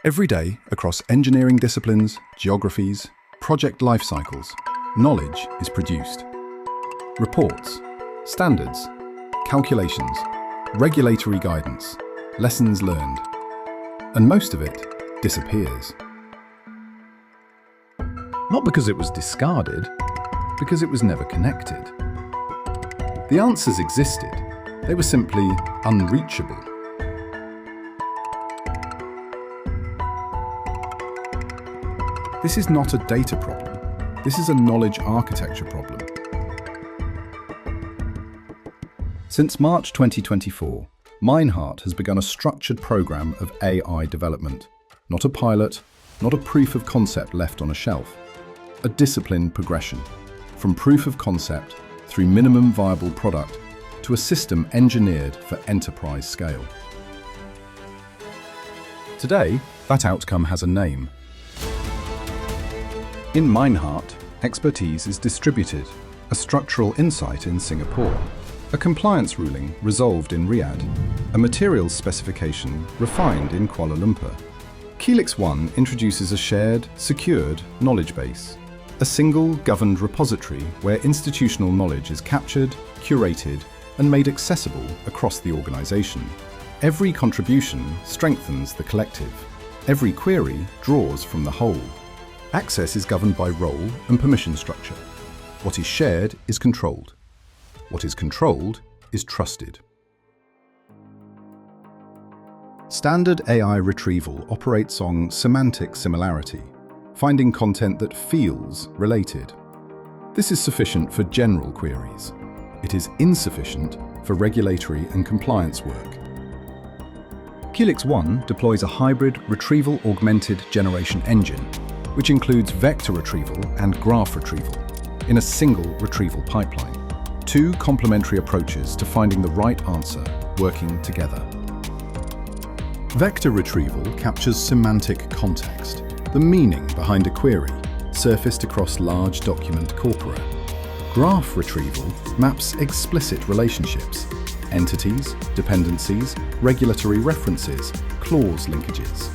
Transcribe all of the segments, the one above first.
Every day, across engineering disciplines, geographies, project life cycles, knowledge is produced. Reports, standards, calculations, regulatory guidance, lessons learned, and most of it disappears. Not because it was discarded, because it was never connected. The answers existed, they were simply unreachable. This is not a data problem, this is a knowledge architecture problem. Since March 2024, Meinhardt has begun a structured program of AI development. Not a pilot, not a proof of concept left on a shelf. A disciplined progression, from proof of concept through minimum viable product to a system engineered for enterprise scale. Today, that outcome has a name. In Meinhardt, expertise is distributed, a structural insight in Singapore, a compliance ruling resolved in Riyadh, a materials specification refined in Kuala Lumpur. Kelix One introduces a shared, secured knowledge base, a single governed repository where institutional knowledge is captured, curated, and made accessible across the organization. Every contribution strengthens the collective. Every query draws from the whole. Access is governed by role and permission structure. What is shared is controlled. What is controlled is trusted. Standard AI retrieval operates on semantic similarity, finding content that feels related. This is sufficient for general queries. It is insufficient for regulatory and compliance work. Kelix One deploys a hybrid retrieval-augmented generation engine, which includes vector retrieval and graph retrieval in a single retrieval pipeline. Two complementary approaches to finding the right answer working together. Vector retrieval captures semantic context, the meaning behind a query, surfaced across large document corpora. Graph retrieval maps explicit relationships, entities, dependencies, regulatory references, clause linkages.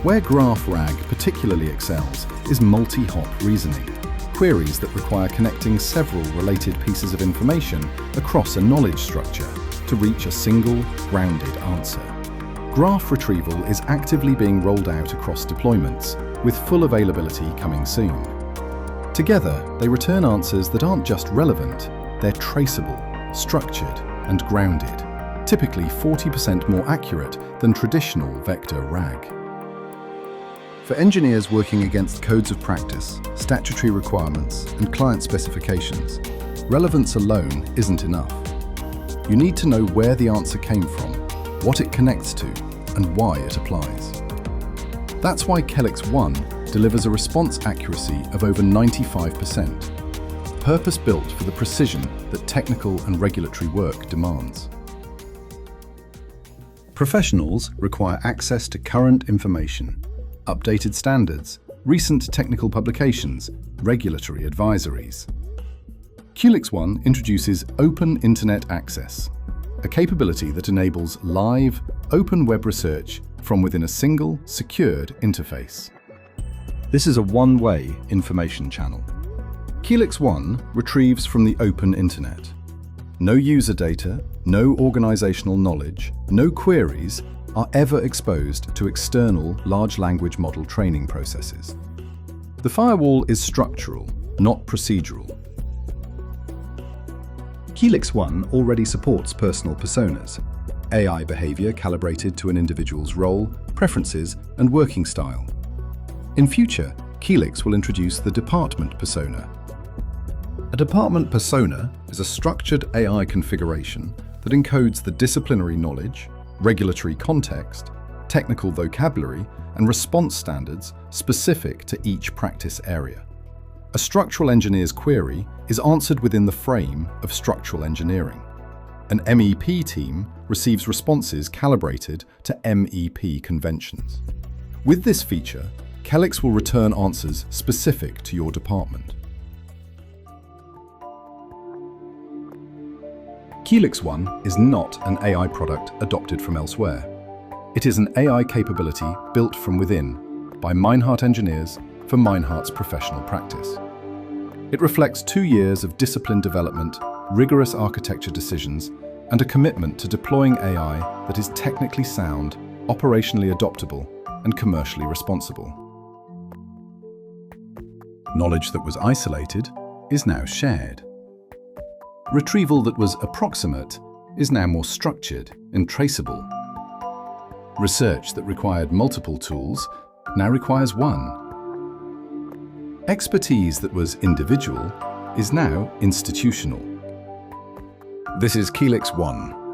Where graph RAG particularly excels is multi-hop reasoning, queries that require connecting several related pieces of information across a knowledge structure to reach a single, grounded answer. Graph retrieval is actively being rolled out across deployments, with full availability coming soon. Together, they return answers that aren't just relevant, they're traceable, structured, and grounded, typically 40% more accurate than traditional vector RAG. For engineers working against codes of practice, statutory requirements, and client specifications, relevance alone isn't enough. You need to know where the answer came from, what it connects to, and why it applies. That's why Kelix One delivers a response accuracy of over 95%, purpose-built for the precision that technical and regulatory work demands. Professionals require access to current information, updated standards, recent technical publications, regulatory advisories. Kelix One introduces Open Internet Access, a capability that enables live, open web research from within a single, secured interface. This is a one-way information channel. Kelix One retrieves from the open internet. No user data, no organizational knowledge, no queries are ever exposed to external large language model training processes. The firewall is structural, not procedural. Kelix One already supports personal personas, AI behavior calibrated to an individual's role, preferences, and working style. In future, Kelix will introduce the department persona. A department persona is a structured AI configuration that encodes the disciplinary knowledge, regulatory context, technical vocabulary, and response standards specific to each practice area. A structural engineer's query is answered within the frame of structural engineering. An MEP team receives responses calibrated to MEP conventions. With this feature, Kelix will return answers specific to your department. Kelix One is not an AI product adopted from elsewhere. It is an AI capability built from within by Meinhardt engineers for Meinhardt's professional practice. It reflects 2 years of disciplined development, rigorous architecture decisions, and a commitment to deploying AI that is technically sound, operationally adoptable, and commercially responsible. Knowledge that was isolated is now shared. Retrieval that was approximate is now more structured and traceable. Research that required multiple tools now requires one. Expertise that was individual is now institutional. This is Kelix 1.